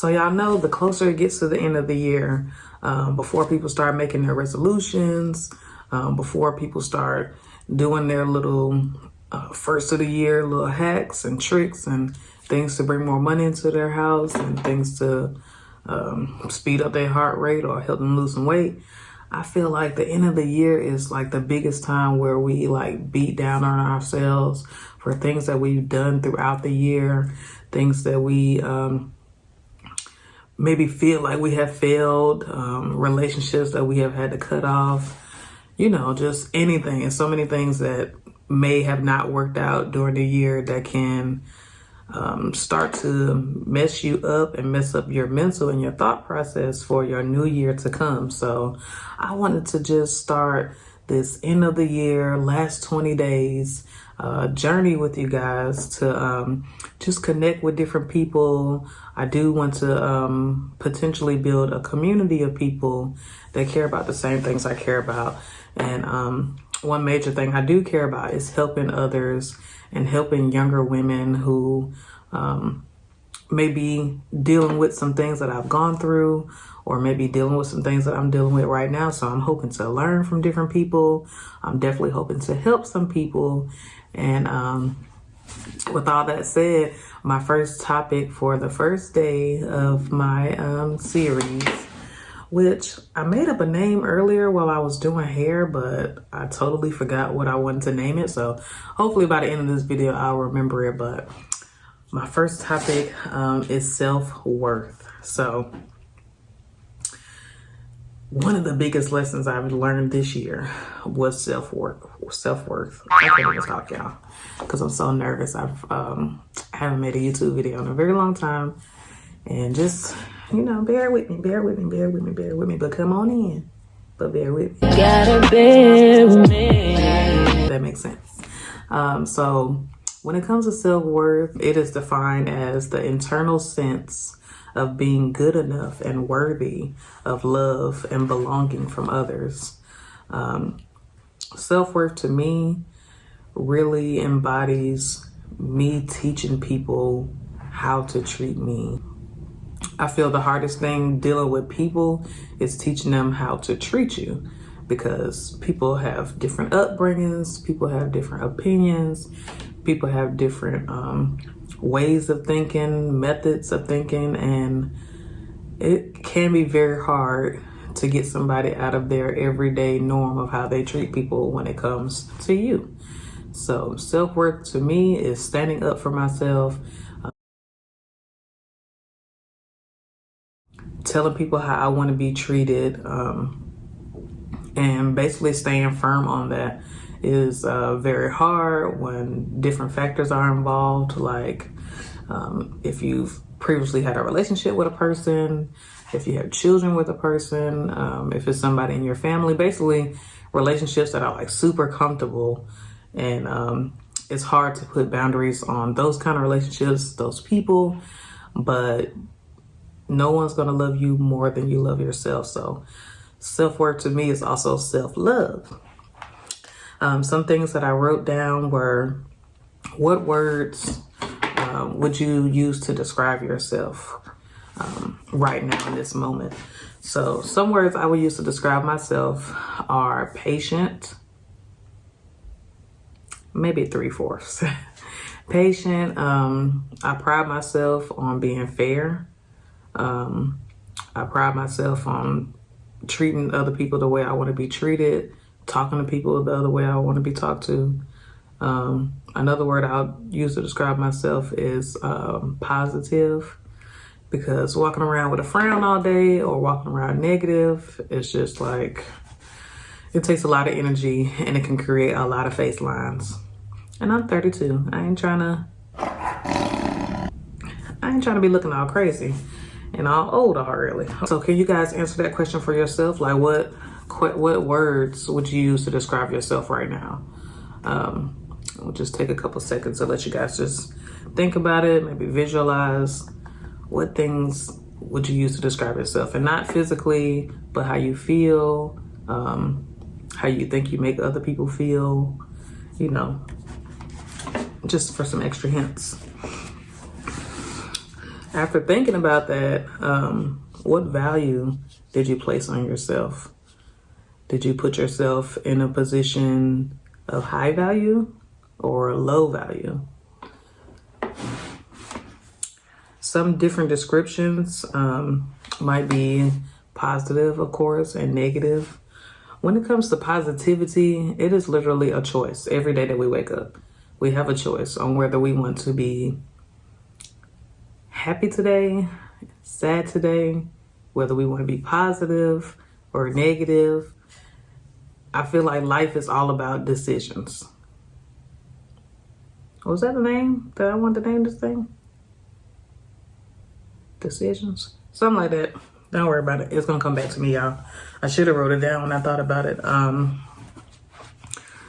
So y'all know the closer it gets to the end of the year, before people start making their resolutions, before people start doing their little first of the year little hacks and tricks and things to bring more money into their house and things to speed up their heart rate or help them lose some weight. I feel like the end of the year is like the biggest time where we like beat down on ourselves for things that we've done throughout the year, things that we maybe feel like we have failed, relationships that we have had to cut off, you know, just anything. And so many things that may have not worked out during the year that can start to mess you up and mess up your mental and your thought process for your new year to come. So I wanted to just start this end of the year, last 20 days, journey with you guys to just connect with different people. I do want to potentially build a community of people that care about the same things I care about. And one major thing I do care about is helping others and helping younger women who may be dealing with some things that I've gone through, or maybe dealing with some things that I'm dealing with right now. So I'm hoping to learn from different people. I'm definitely hoping to help some people. And with all that said, my first topic for the first day of my series, which I made up a name earlier while I was doing hair, but I totally forgot what I wanted to name it. So hopefully by the end of this video, I'll remember it. But my first topic is self-worth. So one of the biggest lessons I've learned this year was self-worth. I can't even talk, y'all, because I'm so nervous. I haven't made a YouTube video in a very long time. And just, you know, bear with me. But come on in. But bear with me. Gotta bear with me. That makes sense. So when it comes to self-worth, it is defined as the internal sense of being good enough and worthy of love and belonging from others. Self-worth to me really embodies me teaching people how to treat me. I feel the hardest thing dealing with people is teaching them how to treat you, because people have different upbringings, people have different opinions, people have different ways of thinking, methods of thinking, and it can be very hard to get somebody out of their everyday norm of how they treat people when it comes to you. So self-worth to me is standing up for myself, telling people how I want to be treated, and basically staying firm on that is very hard when different factors are involved. Like if you've previously had a relationship with a person, if you have children with a person, if it's somebody in your family, basically relationships that are like super comfortable. And it's hard to put boundaries on those kind of relationships, those people, but no one's going to love you more than you love yourself. So self-worth to me is also self-love. Some things that I wrote down were, what words would you use to describe yourself right now in this moment? So some words I would use to describe myself are patient, maybe 3/4. Patient. I pride myself on being fair. I pride myself on treating other people the way I want to be treated, talking to people the other way I want to be talked to. Another word I'll use to describe myself is positive, because walking around with a frown all day or walking around negative, it's just like, it takes a lot of energy and it can create a lot of face lines. And I'm 32. I ain't trying to be looking all crazy and all old already. So can you guys answer that question for yourself? Like what words would you use to describe yourself right now? We'll just take a couple seconds to let you guys just think about it, maybe visualize what things would you use to describe yourself, and not physically, but how you feel, how you think you make other people feel, you know, just for some extra hints. after thinking about that, what value did you place on yourself? Did you put yourself in a position of high value or low value? Some different descriptions might be positive, of course, and negative. When it comes to positivity, it is literally a choice. Every day that we wake up, we have a choice on whether we want to be happy today, sad today, whether we want to be positive or negative. I feel like life is all about decisions. Was that the name that I wanted to name this thing? Decisions? Something like that. Don't worry about it. It's going to come back to me, y'all. I should have wrote it down when I thought about it.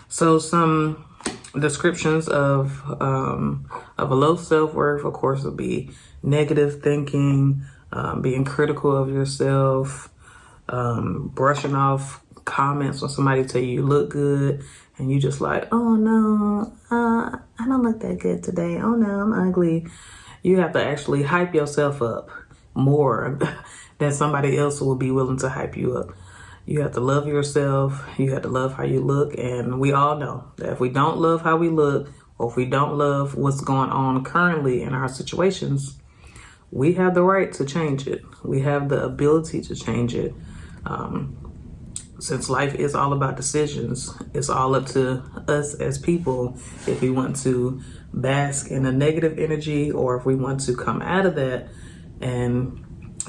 So some descriptions of a low self-worth, of course, would be negative thinking, being critical of yourself, brushing off comments when somebody tell you look good and you just like, oh no, I don't look that good today. Oh no, I'm ugly. You have to actually hype yourself up more than somebody else will be willing to hype you up. You have to love yourself. You have to love how you look. And we all know that if we don't love how we look, or if we don't love what's going on currently in our situations, we have the right to change it. We have the ability to change it. Since life is all about decisions, it's all up to us as people if we want to bask in a negative energy or if we want to come out of that and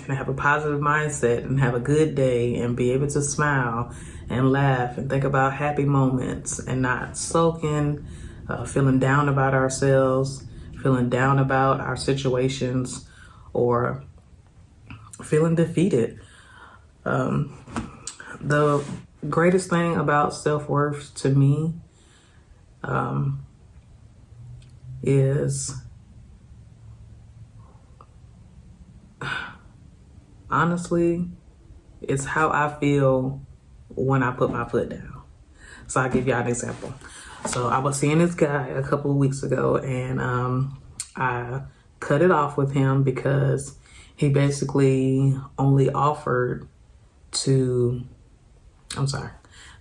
have a positive mindset and have a good day and be able to smile and laugh and think about happy moments and not sulking, feeling down about ourselves, feeling down about our situations, or feeling defeated. The greatest thing about self-worth to me is honestly, it's how I feel when I put my foot down. So I'll give y'all an example. So I was seeing this guy a couple of weeks ago and I cut it off with him because he basically only offered to,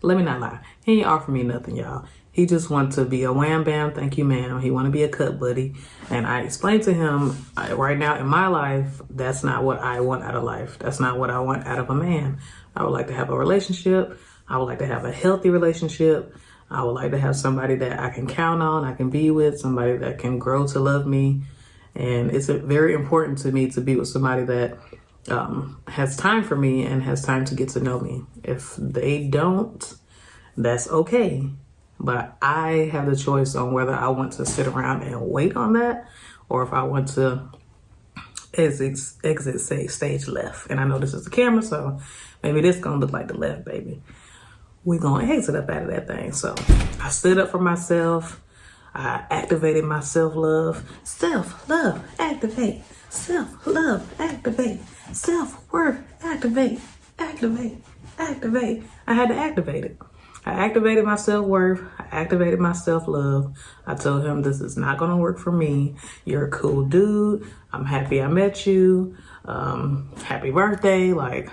let me not lie. He ain't offered me nothing, y'all. He just wanted to be a wham bam, thank you ma'am. He want to be a cut buddy. And I explained to him, right now in my life, that's not what I want out of life. That's not what I want out of a man. I would like to have a relationship. I would like to have a healthy relationship. I would like to have somebody that I can count on, I can be with, somebody that can grow to love me. And it's very important to me to be with somebody that has time for me and has time to get to know me. If they don't, that's okay. But I have the choice on whether I want to sit around and wait on that or if I want to exit say stage left. And I know this is the camera, so maybe this gonna look like the left, baby. We're gonna exit up out of that thing. So I stood up for myself. I activated my self-love. Self-love, activate. Self-love, activate. Self-worth, activate. Activate, activate. I had to activate it. I activated my self-worth. I activated my self-love. I told him this is not going to work for me. You're a cool dude. I'm happy I met you. Happy birthday. Like,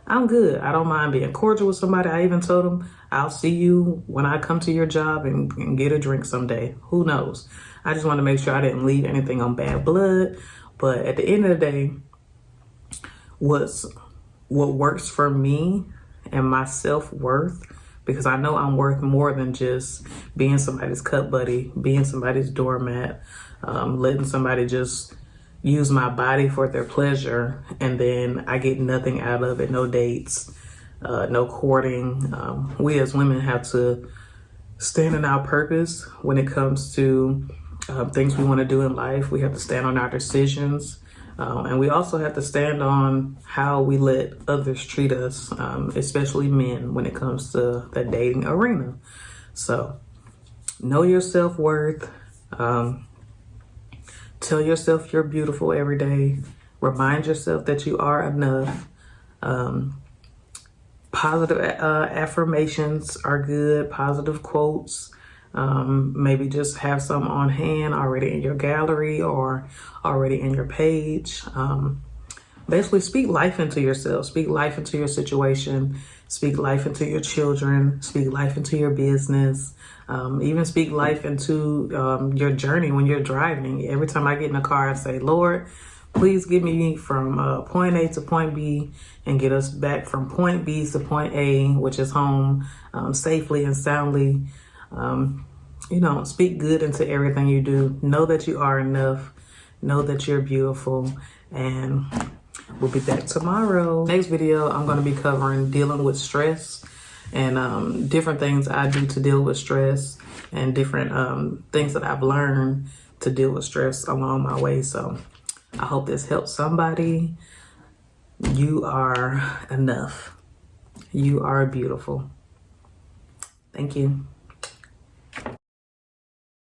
I'm good. I don't mind being cordial with somebody. I even told him I'll see you when I come to your job and get a drink someday. Who knows? I just want to make sure I didn't leave anything on bad blood. But at the end of the day, what works for me and my self-worth, because I know I'm worth more than just being somebody's cut buddy, being somebody's doormat, letting somebody just use my body for their pleasure, and then I get nothing out of it, no dates, no courting. We as women have to stand in our purpose when it comes to things we want to do in life. We have to stand on our decisions. And we also have to stand on how we let others treat us, especially men, when it comes to the dating arena. So know your self-worth. Tell yourself you're beautiful every day. Remind yourself that you are enough. Positive affirmations are good. Positive quotes. Maybe just have some on hand already in your gallery or already in your page. Basically, speak life into yourself, speak life into your situation, speak life into your children, speak life into your business, even speak life into your journey when you're driving. Every time I get in the car, I say, Lord, please get me from point A to point B and get us back from point B to point A, which is home, safely and soundly. Speak good into everything you do. Know that you are enough. Know that you're beautiful. And we'll be back tomorrow. Next video, I'm going to be covering dealing with stress and different things I do to deal with stress and different things that I've learned to deal with stress along my way. So I hope this helps somebody. You are enough. You are beautiful. Thank you.